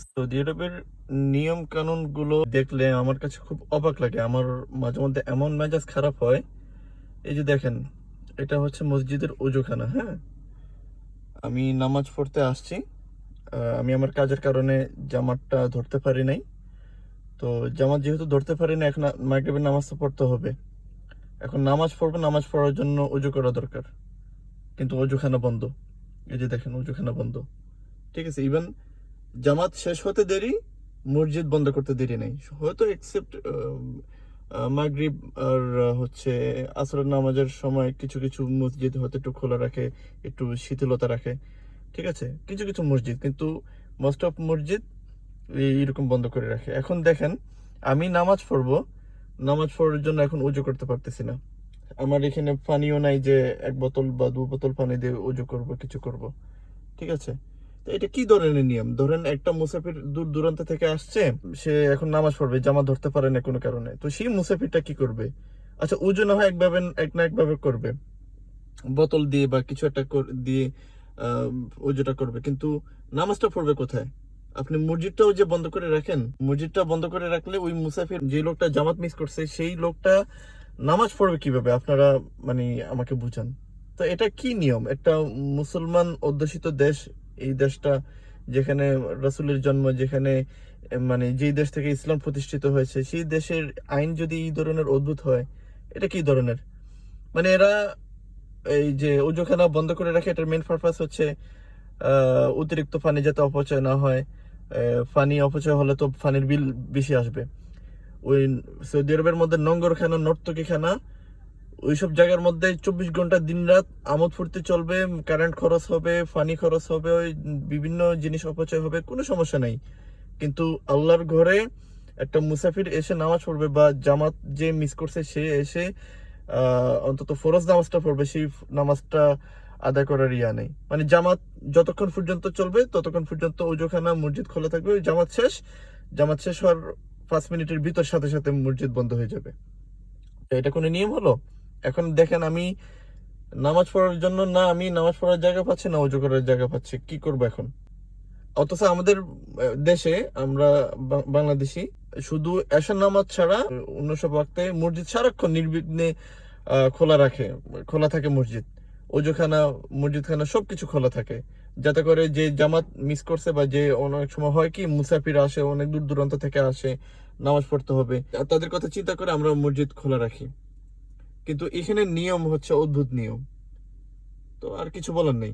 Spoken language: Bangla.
সৌদি আরবের নিয়ম কানুন গুলো দেখলে আমার কাছে খুব অবাক লাগে। আমার মাঝে মধ্যে এমন মেজাজ খারাপ হয়। এই যে দেখেন, এটা হচ্ছে মসজিদের ওজুখানা। হ্যাঁ, আমি নামাজ পড়তে আসছি। আমি আমার কাজের কারণে জামাতটা ধরতে পারি নাই। তো জামাত যেহেতু ধরতে পারি না, এখন মাগরিবের নামাজ তো পড়তে হবে। এখন নামাজ পড়বো, নামাজ পড়ার জন্য অজু করা দরকার, কিন্তু অজুখানা বন্ধ। এই যে দেখেন, অজুখানা বন্ধ। ঠিক আছে, ইভেন জামাত শেষ হতে দেরি, মসজিদ বন্ধ করতে দেরি নেই, হয়তো এক্সেপ্ট মাগরিব আর হচ্ছে আসরের নামাজের সময় কিছু কিছু মসজিদ হয়তো একটু খোলা রাখে, একটু শিথিলতা রাখে। ঠিক আছে, কিছু কিছু মসজিদ, কিন্তু মোস্ট অফ মসজিদ এইরকম বন্ধ করে রাখে। এখন দেখেন, আমি নামাজ পড়বো, নামাজ পড়ার জন্য এখন উজু করতে পারতেছি না। আমার এখানে পানিও নাই যে 1 বোতল বা 2 বোতল পানি দিয়ে উজু করব, কিছু করব। ঠিক আছে, তো এটা কি ধরনের নিয়ম? ধরেন একটা মুসাফির দূর দূরান্ত থেকে আসছে, সে এখন নামাজ পড়বে, জামা ধরতে পারে না কোনো কারণে, তো সেই মুসাফিরটা কি করবে? আচ্ছা, উজু না হয় একভাবে, এক না একভাবে করবে, বোতল দিয়ে বা কিছু একটা দিয়ে আহ, উজুটা করবে, কিন্তু নামাজটা পড়বে কোথায়? আপনি মসজিদটাও যে বন্ধ করে রাখেন, মসজিদটা বন্ধ করে রাখলে ওই মুসাফির, যে লোকটা জামাত মিস করছে, সেই লোকটা নামাজ পড়বে কিভাবে? আপনারা মানে আমাকে বুঝান তো, এটা কি নিয়ম? একটা মুসলমান অধ্যুষিত দেশ, এই দেশটা, যেখানে রাসূলের জন্ম, যেখানে মানে যেই দেশ থেকে ইসলাম প্রতিষ্ঠিত হয়েছে, সেই দেশের আইন যদি এই ধরনের অদ্ভুত হয়, এটা কি ধরনের? মানে এরা এই যে ওজুখানা বন্ধ করে রাখে, এটার মেন পারপাস হচ্ছে অতিরিক্ত পানি যাতে অপচয় না হয়। পানি অপচয় হলে তো পানির বিল বেশি আসবে। ওই সৌদি আরবের মধ্যে নোংরখানা, নর্তকীখানা, ওইসব জায়গার মধ্যে 24 ঘন্টা দিন রাত আমোদ ফুর্তি চলবে, কারেন্ট খরচ হবে, পানি খরচ হবে, ওই বিভিন্ন জিনিস অপচয় হবে, কোনো সমস্যা নাই। কিন্তু আল্লাহর ঘরে একটা মুসাফির এসে নামাজ পড়বে, বা জামাত যে মিস করছে সে এসে অন্তত ফরজ নামাজটা পড়বে, সেই নামাজটা আদায় করার ইয়া নেই। মানে জামাত যতক্ষণ পর্যন্ত চলবে ততক্ষণ পর্যন্ত ওজুখানা, মসজিদ খোলা থাকবে। ওই জামাত শেষ, জামাত শেষ হওয়ার 5 মিনিটের ভিতর সাথে সাথে মসজিদ বন্ধ হয়ে যাবে। তো এটা কোনো নিয়ম হলো? এখন দেখেন, আমি নামাজ পড়ার জন্য না আমি নামাজ পড়ার জায়গা পাচ্ছি, না অজু করার জায়গা পাচ্ছি, কি করবো এখন? অথচ আমাদের দেশে আমরা বাংলাদেশি শুধু এশার নামাজ ছাড়া অন্য সব ওয়াক্তে মসজিদ সারাক্ষণ নির্বিঘ্নে খোলা রাখে, খোলা থাকে মসজিদ, অজুখানা, মসজিদখানা সবকিছু খোলা থাকে, যাতে করে যে জামাত মিস করছে, বা যে অনেক সময় হয় কি মুসাফির আসে, অনেক দূর দূরান্ত থেকে আসে, নামাজ পড়তে হবে, আর তাদের কথা চিন্তা করে আমরা মসজিদ খোলা রাখি। কিন্তু এখানে নিয়ম হচ্ছে অদ্ভুত নিয়ম। তো আর কিছু বলার নেই।